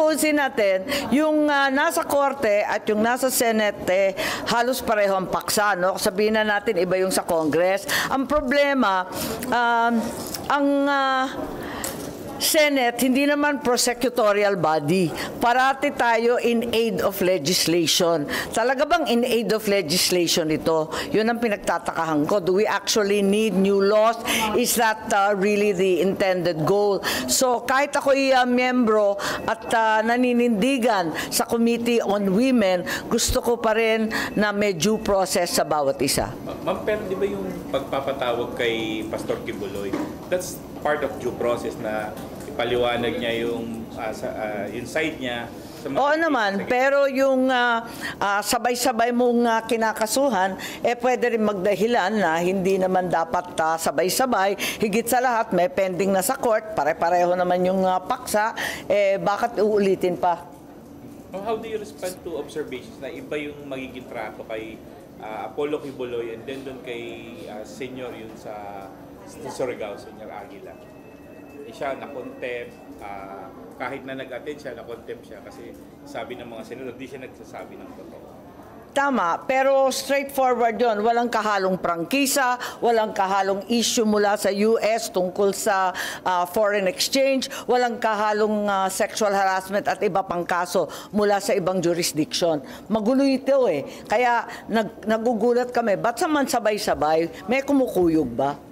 tutuusin natin, yung nasa Korte at yung nasa Senate, halos pareho ang paksa, no? Sabihin na natin, iba yung sa Congress. Ang problema, ang Senate, hindi naman prosecutorial body. Parati tayo in aid of legislation. Talaga bang in aid of legislation ito? Yun ang pinagtatakahan ko. Do we actually need new laws? Is that really the intended goal? So kahit ako'y miyembro at naninindigan sa Committee on Women, gusto ko pa rin na may due process sa bawat isa. Ma'am, pero di ba yung pagpapatawag kay Pastor Kibuloy, that's part of due process na ipaliwanag niya yung inside niya. Oo naman, pero yung sabay-sabay mong kinakasuhan, pwede rin magdahilan na hindi naman dapat sabay-sabay. Higit sa lahat, may pending na sa court, pare-pareho naman yung paksa, bakit uulitin pa? How do you respond to observations na iba yung magiging trato kay Apollo Kibuloy and then doon kay senior yun sa Surigao, Senior Aguila? Siya na-contempt, kahit na nag-attend siya, na-contempt siya kasi sabi ng mga senador, di siya nagsasabi ng totoo. Tama, pero straightforward yun. Walang kahalong prangkisa, walang kahalong issue mula sa US tungkol sa foreign exchange, walang kahalong sexual harassment at iba pang kaso mula sa ibang jurisdiction. Magulo ito eh. Kaya nagugulat kami, ba't naman sabay-sabay? May kumukuyog ba?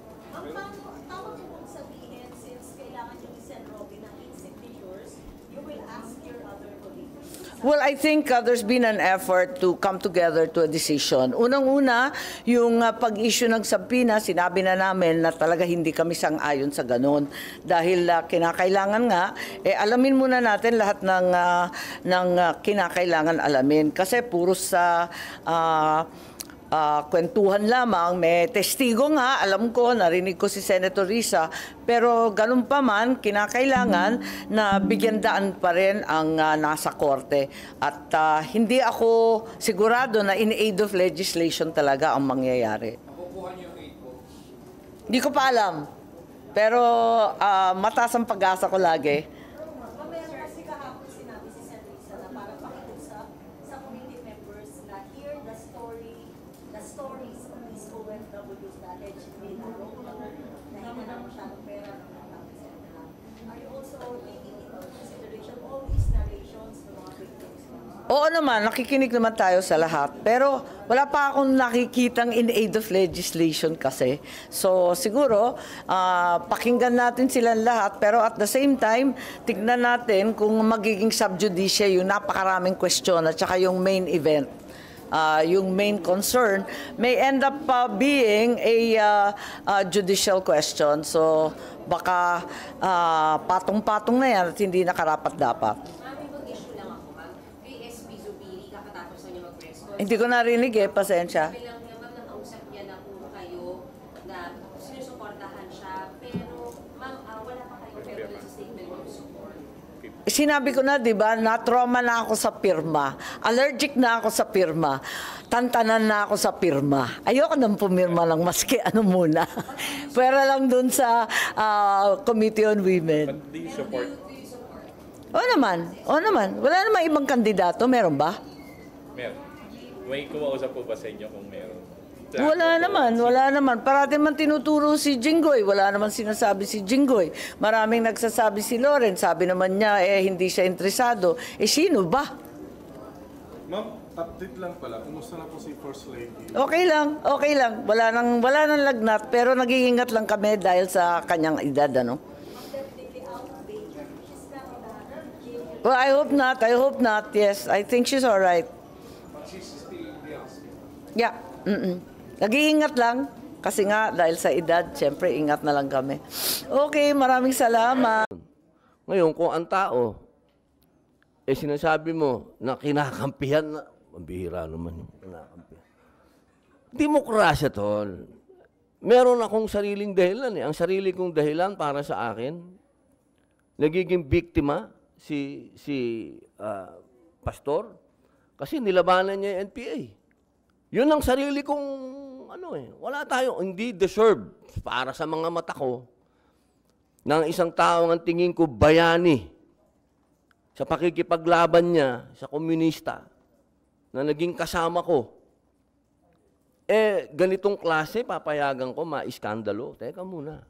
Well, I think there's been an effort to come together to a decision. Unang-una, yung pag-issue ng subpoena, sinabi na namin na talaga hindi kami sang-ayon sa ganun. Dahil kinakailangan nga, alamin muna natin lahat ng kinakailangan alamin. Kasi puro sa kwentuhan lamang, may testigo nga, alam ko, narinig ko si Senator Risa, pero ganun pa man, kinakailangan na bigyan daan pa rin ang nasa korte. At hindi ako sigurado na in aid of legislation talaga ang mangyayari. Nakukuha niyo yung aid po? Hindi ko pa alam, pero mataas ang pag-asa ko lagi. Oo naman, nakikinig naman tayo sa lahat. Pero wala pa akong nakikitang in aid of legislation kasi. So siguro, pakinggan natin silang lahat. Pero at the same time, tignan natin kung magiging sub judice yung napakaraming question at saka yung main event. Yung main concern may end up being a judicial question. So baka patong-patong na yan at hindi nakarapat-dapat. Hindi ko narinig pasensya. Nakausap niya na po kayo na sinusuportahan siya, pero ma'am, wala pa kayo pero sa statement of support. Sinabi ko na, di ba, na-trauma na ako sa pirma. Allergic na ako sa pirma. Tantanan na ako sa pirma. Ayoko nang pumirma lang maski ano muna. Pero lang dun sa Committee on Women. But do you support? Oo naman. Wala naman ibang kandidato. Meron ba? Meron. May kumausap po ba sa inyo kung meron? Wala naman. Parati man tinuturo si Jinggoy. Wala naman sinasabi si Jinggoy. Maraming nagsasabi si Loren. Sabi naman niya, hindi siya interesado. Sino ba? Ma'am, update lang pala. Kumusta na po si First Lady? Okay lang. Wala nang lagnat. Pero nag-iingat lang kami dahil sa kanyang edad, ano? Well, I hope not. Yes, I think she's alright. Yeah. Nag-iingat lang. Kasi nga, dahil sa edad, siyempre, ingat na lang kami. Okay, maraming salamat. Ngayon, kung ang tao, sinasabi mo na kinakampihan na, mabihira naman yung kinakampihan. Demokrasya, tol. Meron akong sariling dahilan. Ang sarili kong dahilan para sa akin, nagiging biktima si pastor kasi nilabanan niya yung NPA. Yun ang sarili kong, wala tayo, hindi deserve para sa mga mata ko ng isang tao ang tingin ko bayani sa pakikipaglaban niya sa komunista na naging kasama ko, ganitong klase, papayagan ko, maiskandalo. Teka muna.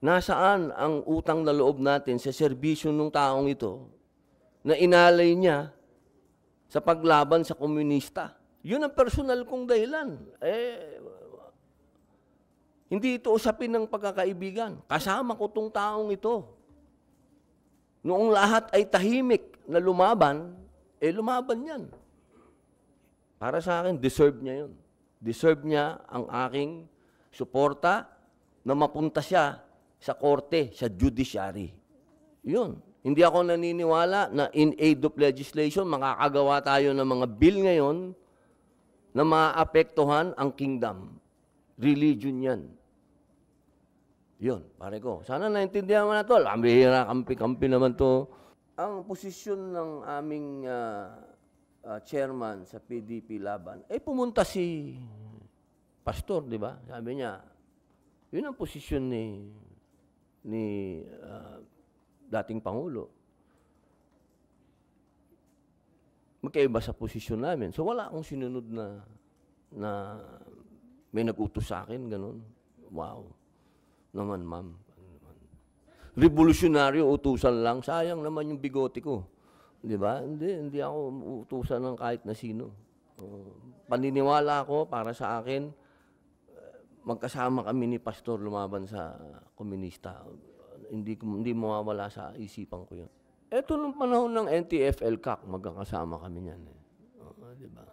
Nasaan ang utang na loob natin sa serbisyo ng taong ito na inalay niya sa paglaban sa komunista? Yun ang personal kong dahilan. Hindi ito usapin ng pagkakaibigan. Kasama ko tong taong ito. Noong lahat ay tahimik na lumaban, lumaban yan. Para sa akin, deserve niya yun. Deserve niya ang aking suporta na mapunta siya sa korte, sa judiciary. Yun. Hindi ako naniniwala na in aid of legislation, makakagawa tayo ng mga bill ngayon na maapektuhan ang kingdom. Religion yan. Yun, pare ko. Sana naintindihan mo na to. Lambihira, kampi-kampi naman to. Ang posisyon ng aming chairman sa PDP Laban, pumunta si pastor, di ba? Sabi niya, yun ang posisyon ni dating Pangulo. Magkaiba sa posisyon namin. So wala akong sinunod na may nag-utos sa akin, ganun. Wow. Naman, ma'am. Revolusyonaryo, utusan lang. Sayang naman yung bigote ko. Di ba? Hindi ako utusan ng kahit na sino. Paniniwala ko, para sa akin, magkasama kami ni Pastor lumaban sa komunista. Hindi mawawala sa isipan ko yun. Ito nung panahon ng NTF-ELCAC, magkakasama kami niyan. Di ba?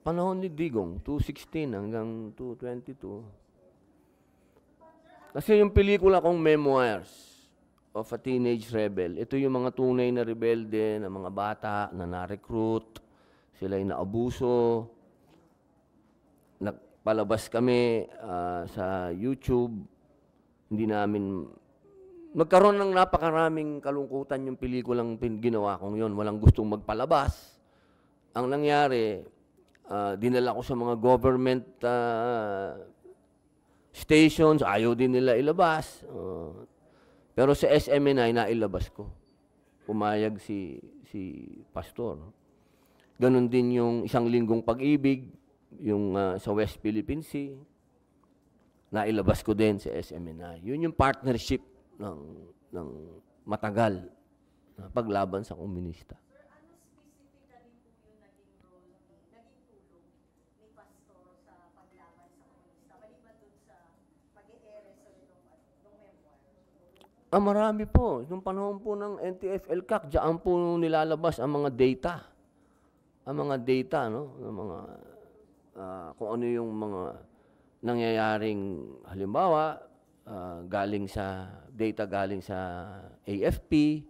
Panahon ni Digong, 2016 hanggang 2022. Kasi yung pelikula kong Memoirs of a Teenage Rebel, ito yung mga tunay na rebelde, na mga bata na na-recruit, sila yung naabuso. Nagpalabas kami sa YouTube. Hindi namin... Magkaroon ng napakaraming kalungkutan yung pelikulang ginawa kong yun. Walang gustong magpalabas. Ang nangyari, dinala ko sa mga government stations, ayaw din nila ilabas. Pero sa SMNI, nailabas ko. Pumayag si Pastor. Ganon din yung Isang Linggong Pag-ibig, yung sa West Philippine Sea. Nailabas ko din sa SMNI. Yun yung partnership ng matagal na paglaban sa komunista. Marami po. Nung panahon po ng NTF-ELCAC, diyan po nilalabas ang mga data. Ang mga data, no? Ang mga, kung ano yung mga nangyayaring, halimbawa, galing sa AFP,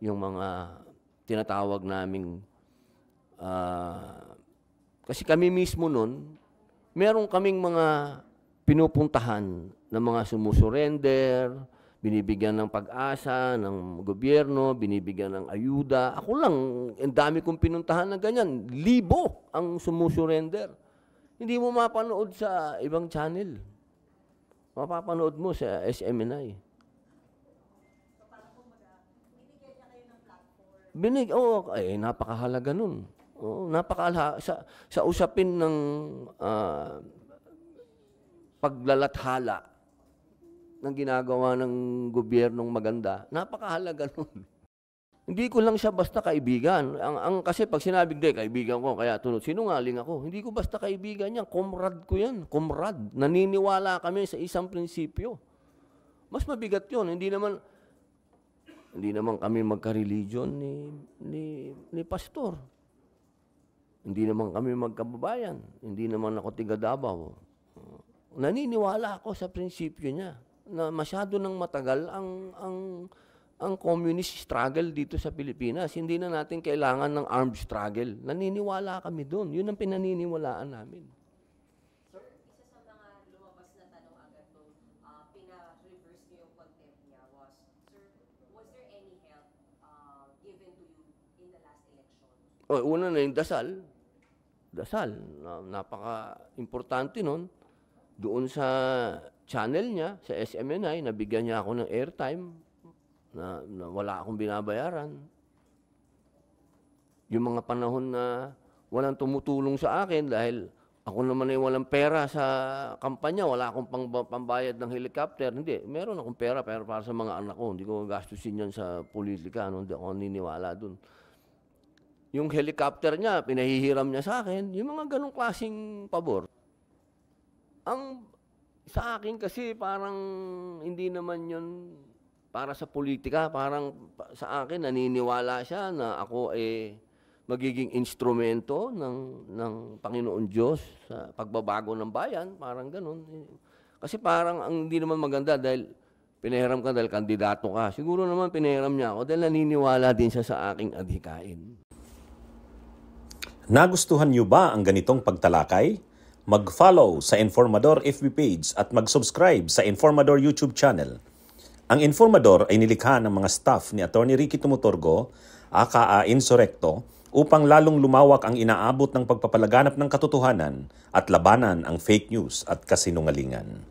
yung mga tinatawag naming, kasi kami mismo nun, meron kaming mga pinupuntahan ng mga sumusurrender, binibigyan ng pag-asa ng gobyerno, binibigyan ng ayuda. Ako lang, ang dami kong pinuntahan na ganyan. 1,000 ang sumusurrender. Hindi mo mapanood sa ibang channel. Mapapanood mo sa SMNI. Napakahalaga nun. Napakahalaga. Sa usapin ng paglalathala ng ginagawa ng gobyernong maganda, napakahalaga nun. Hindi ko lang siya basta kaibigan. Kasi pag sinabing, kaibigan ko, kaya sinungaling ako. Hindi ko basta kaibigan yan. Comrade ko yan. Comrade. Naniniwala kami sa isang prinsipyo. Mas mabigat yun. Hindi naman kami magka-religion ni Pastor. Hindi naman kami magkababayan. Hindi naman ako tiga Davao. Naniniwala ako sa prinsipyo niya na masyado nang matagal ang communist struggle dito sa Pilipinas. Hindi na natin kailangan ng armed struggle. Naniniwala kami doon. Yun ang pinaniniwalaan namin. Sir, isa sa mga lumabas na tanong agad nung pina-reverse niyo yung contempt niya was, sir, was there any help given to you in the last election? Una na yung dasal. Dasal. Napaka-importante nun. Doon sa channel niya, sa SMNI, nabigyan niya ako ng airtime. na wala akong binabayaran. Yung mga panahon na walang tumutulong sa akin dahil ako naman ay walang pera sa kampanya, wala akong pambayad ng helicopter. Hindi, meron akong pera pero para sa mga anak ko. Hindi ko gastusin yan sa politika. Hindi ako niniwala dun. Yung helicopter niya, pinahihiram niya sa akin, yung mga ganong klaseng pabor. Sa akin kasi parang hindi naman yun para sa politika. Parang sa akin naniniwala siya na ako magiging instrumento ng Panginoon Diyos sa pagbabago ng bayan, parang ganun. Kasi parang hindi naman maganda dahil pinahiram ka dahil kandidato ka. Siguro naman pinahiram niya ako dahil naniniwala din siya sa aking adhikain. Nagustuhan niyo ba ang ganitong pagtalakay? Mag-follow sa Informador FB page at mag-subscribe sa Informador YouTube channel. Ang Informador ay nilikha ng mga staff ni Atty. Ricky Tumuturgo, aka Insurrecto, upang lalong lumawak ang inaabot ng pagpapalaganap ng katotohanan at labanan ang fake news at kasinungalingan.